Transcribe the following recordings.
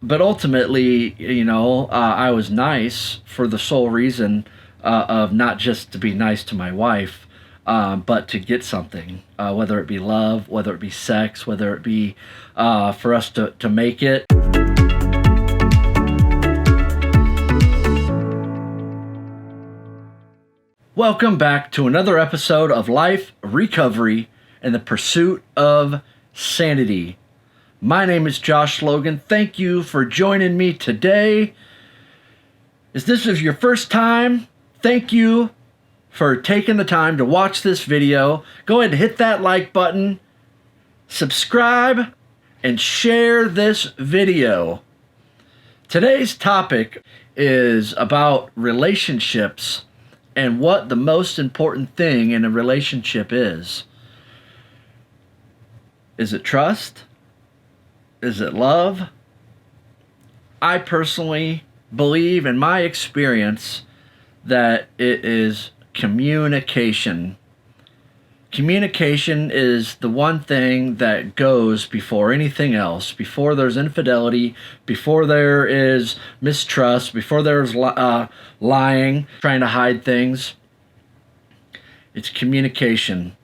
But ultimately, I was nice for the sole reason of not just to be nice to my wife, but to get something, whether it be love, whether it be sex, whether it be for us to make it. Welcome back to another episode of Life, Recovery, and the Pursuit of Sanity. My name is Josh Logan. Thank you for joining me today. If this is your first time, thank you for taking the time to watch this video. Go ahead and hit that like button, subscribe, and share this video. Today's topic is about relationships and what the most important thing in a relationship is. Is it trust? Is it love? I personally believe, in my experience, that it is communication. Communication is the one thing that goes before anything else. Before there's infidelity, before there is mistrust, before there's lying, trying to hide things. It's communication.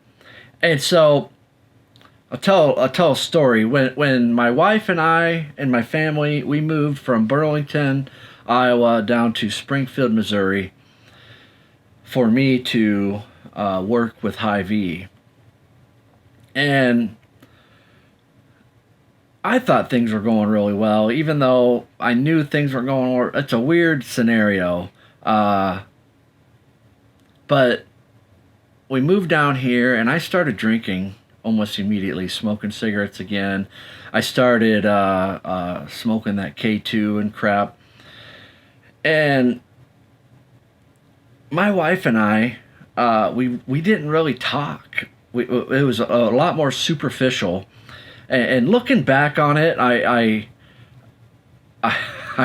And so I'll tell a story. When my wife and I and my family, we moved from Burlington, Iowa, down to Springfield, Missouri, for me to work with Hy-Vee. And I thought things were going really well, even though I knew things were going. It's a weird scenario, but we moved down here, and I started drinking almost immediately, smoking cigarettes again. I started smoking that K2 and crap. And my wife and I, we didn't really talk. It was a lot more superficial. And looking back on it, I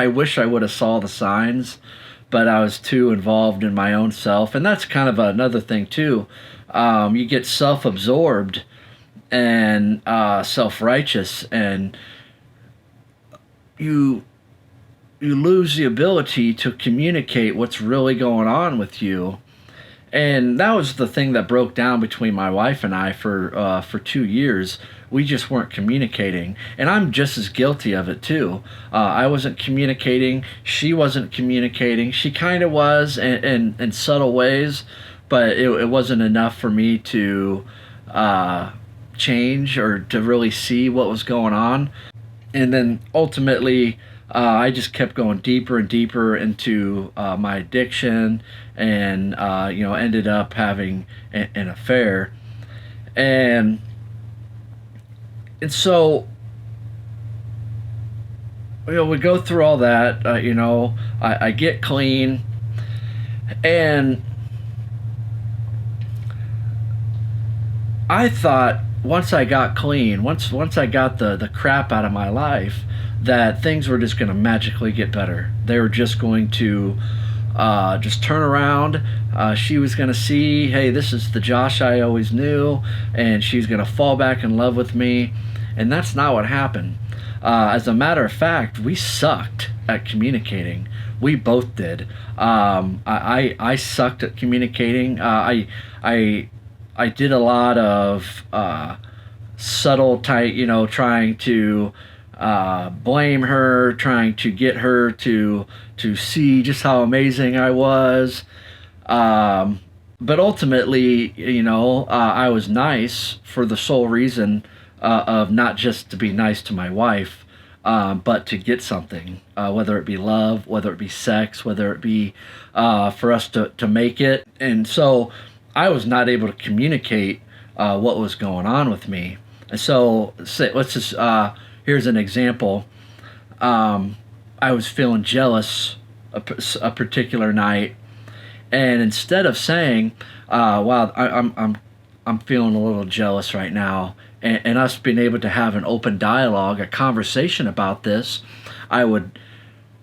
wish I would have saw the signs, but I was too involved in my own self. And that's kind of another thing too. You get self-absorbed and self-righteous, and you lose the ability to communicate what's really going on with you. And that was the thing that broke down between my wife and I for 2 years. We just weren't communicating, and I'm just as guilty of it too. I wasn't communicating. She wasn't communicating. She kind of was in subtle ways, but it wasn't enough for me to change or to really see what was going on. And then ultimately, I just kept going deeper and deeper into my addiction, and ended up having an affair. And so we go through all that. I get clean, and I thought once I got clean, once I got the crap out of my life, that things were just going to magically get better. They were just going to just turn around. She was going to see, hey, this is the Josh I always knew, and she's going to fall back in love with me. And that's not what happened. As a matter of fact, we sucked at communicating. We both did. I sucked at communicating. I did a lot of subtle type, trying to blame her, trying to get her to see just how amazing I was. But ultimately, I was nice for the sole reason of not just to be nice to my wife, but to get something, whether it be love, whether it be sex, whether it be for us to make it. And so I was not able to communicate what was going on with me. And so let's just, here's an example. I was feeling jealous a particular night, and instead of saying, "Wow, I'm feeling a little jealous right now," and us being able to have an open dialogue, a conversation about this, I would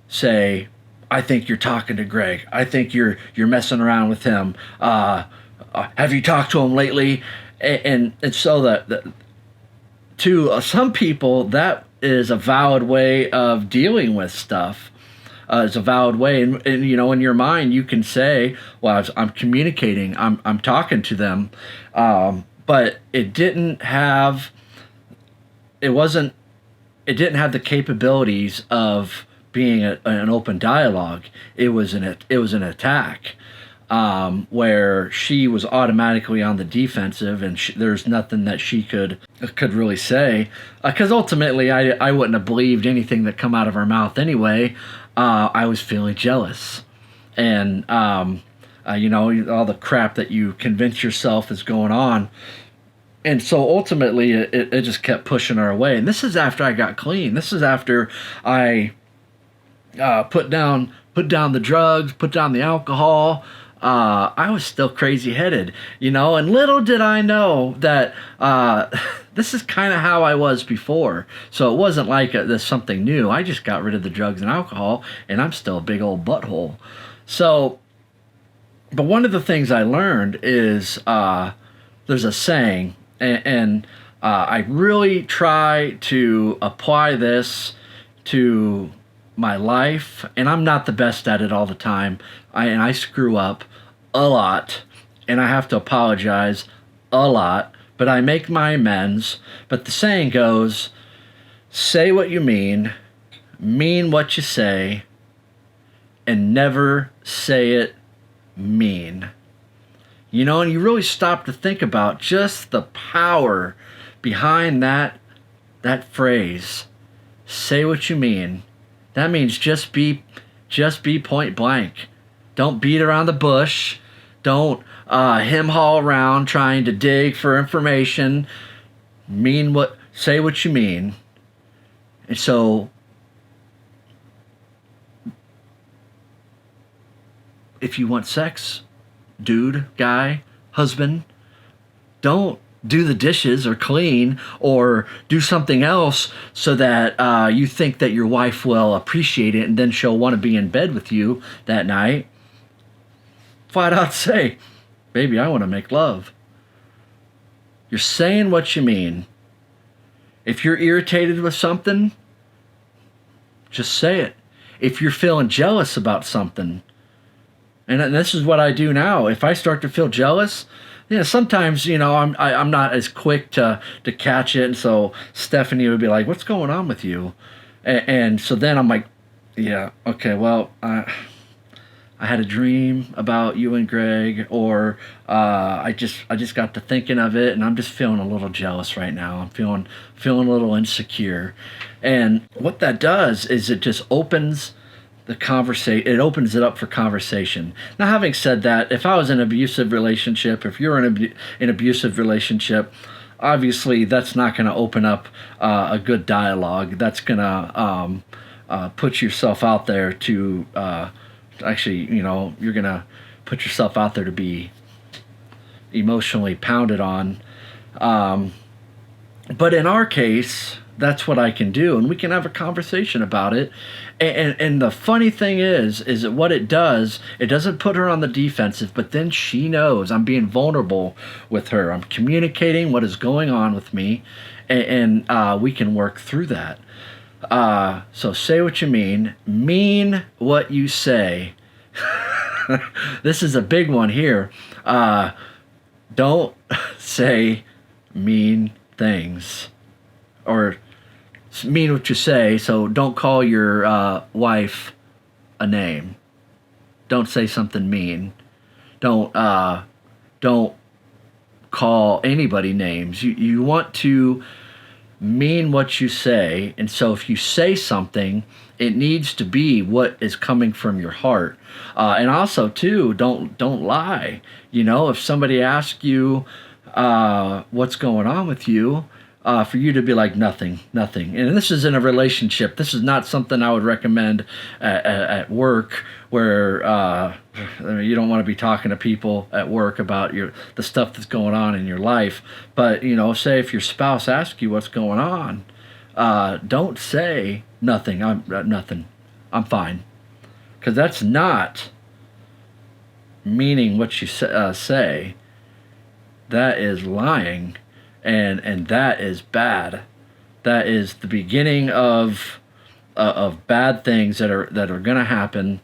say, "I think you're talking to Greg. I think you're messing around with him. Have you talked to him lately?" And so that to some people that is a valid way of dealing with stuff. It's a valid way, and you know, in your mind, you can say, "Well, I'm communicating. I'm talking to them," but it wasn't it didn't have the capabilities of being an open dialogue. It was an attack, where she was automatically on the defensive, and there's nothing that she could really say, because ultimately I wouldn't have believed anything that come out of her mouth anyway. I was feeling jealous, and you know, all the crap that you convince yourself is going on. And so ultimately, it just kept pushing her away. And this is after I got clean. This is after I put down the drugs, put down the alcohol. I was still crazy headed, you know. And little did I know that this is kind of how I was before. So it wasn't like this something new. I just got rid of the drugs and alcohol, and I'm still a big old butthole. So, but one of the things I learned is there's a saying. And I really try to apply this to my life, and I'm not the best at it all the time. I screw up a lot, and I have to apologize a lot, but I make my amends. But the saying goes, say what you mean what you say, and never say it mean. You know, and you really stop to think about just the power behind that phrase. Say what you mean. That means just be point blank. Don't beat around the bush. Don't hem-haw around trying to dig for information. Say what you mean. And so, if you want sex, dude, guy, husband, don't do the dishes or clean or do something else so that you think that your wife will appreciate it and then she'll want to be in bed with you that night. Flat out say, baby, I want to make love. You're saying what you mean. If you're irritated with something, just say it. If you're feeling jealous about something, and this is what I do now. If I start to feel jealous, you know, sometimes, you know, I'm not as quick to catch it. And so Stephanie would be like, "What's going on with you?" And so then I'm like, "Yeah, okay, well, I had a dream about you and Greg, or I just got to thinking of it, and I'm just feeling a little jealous right now. I'm feeling a little insecure." And what that does is it just opens it opens it up for conversation. Now, having said that, if I was in an abusive relationship, if you're in an abusive relationship, obviously that's not going to open up a good dialogue. That's going to put yourself out there to actually, you know, you're going to put yourself out there to be emotionally pounded on. But in our case, that's what I can do, and we can have a conversation about it. And the funny thing is that what it does, it doesn't put her on the defensive, but then she knows I'm being vulnerable with her. I'm communicating what is going on with me, and we can work through that. So say what you mean what you say. This is a big one here. Don't say mean things, or mean what you say. So don't call your wife a name. Don't say something mean. Don't call anybody names. You want to mean what you say, and so if you say something, it needs to be what is coming from your heart. And also too, don't lie. You know, if somebody asks you what's going on with you, for you to be like, nothing. And this is in a relationship. This is not something I would recommend at work, where you don't want to be talking to people at work about the stuff that's going on in your life. But, you know, say if your spouse asks you what's going on, don't say nothing. I'm fine. Because that's not meaning what you say. That is lying. And that is bad. That is the beginning of bad things that are going to happen,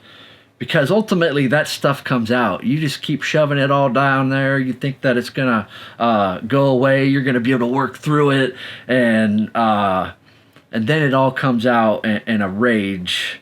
because ultimately that stuff comes out. You just keep shoving it all down there. You think that it's going to go away. You're going to be able to work through it, and then it all comes out in a rage.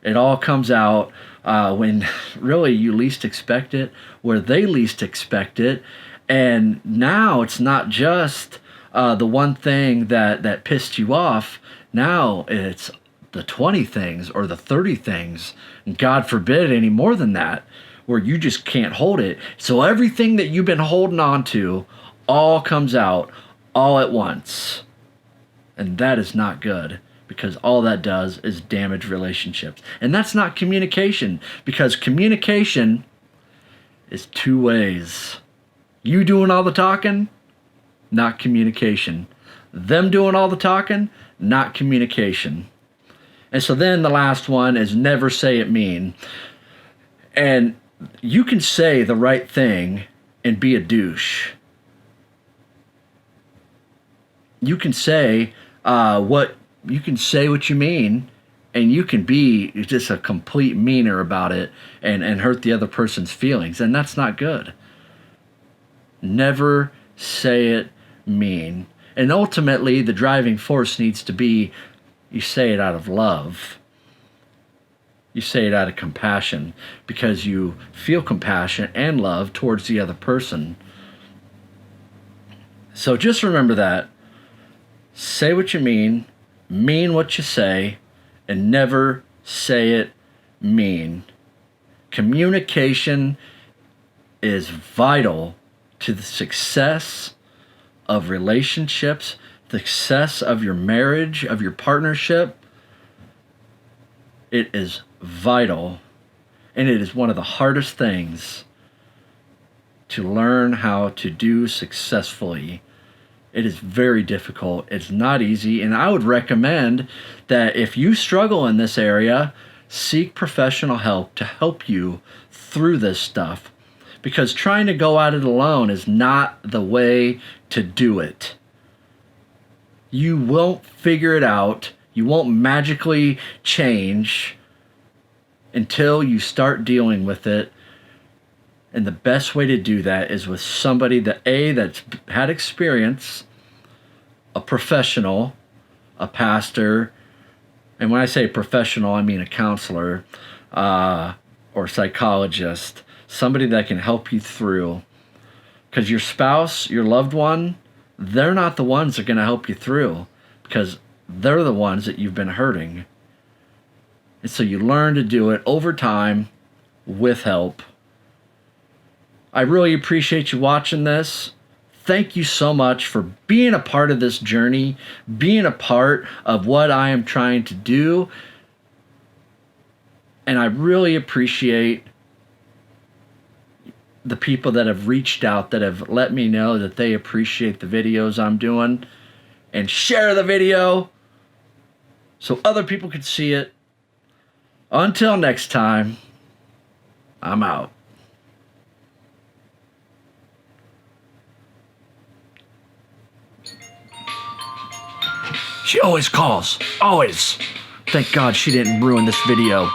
It all comes out when really you least expect it, where they least expect it. And now it's not just the one thing that pissed you off. Now it's the 20 things or the 30 things. And God forbid any more than that, where you just can't hold it. So everything that you've been holding on to all comes out all at once. And that is not good, because all that does is damage relationships. And that's not communication, because communication is two ways. You doing all the talking, not communication. Them doing all the talking, not communication. And so then the last one is never say it mean. And you can say the right thing and be a douche. You can say what you mean, and you can be just a complete meaner about it and hurt the other person's feelings, and that's not good. Never say it mean. And ultimately, the driving force needs to be, you say it out of love. You say it out of compassion, because you feel compassion and love towards the other person. So just remember that. Say what you mean what you say, and never say it mean. Communication is vital to the success of relationships, the success of your marriage, of your partnership. It is vital, and it is one of the hardest things to learn how to do successfully. It is very difficult. It's not easy, and I would recommend that if you struggle in this area, seek professional help to help you through this stuff, because trying to go at it alone is not the way to do it. You won't figure it out. You won't magically change until you start dealing with it. And the best way to do that is with somebody that's had experience, a professional, a pastor. And when I say professional, I mean a counselor or psychologist, somebody that can help you through. Because your spouse, your loved one, they're not the ones that are going to help you through, because they're the ones that you've been hurting. And so you learn to do it over time with help. I really appreciate you watching this. Thank you so much for being a part of this journey, being a part of what I am trying to do. And I really appreciate the people that have reached out, that have let me know that they appreciate the videos I'm doing. And share the video so other people can see it. Until next time, I'm out. She always calls. Always. Thank God she didn't ruin this video.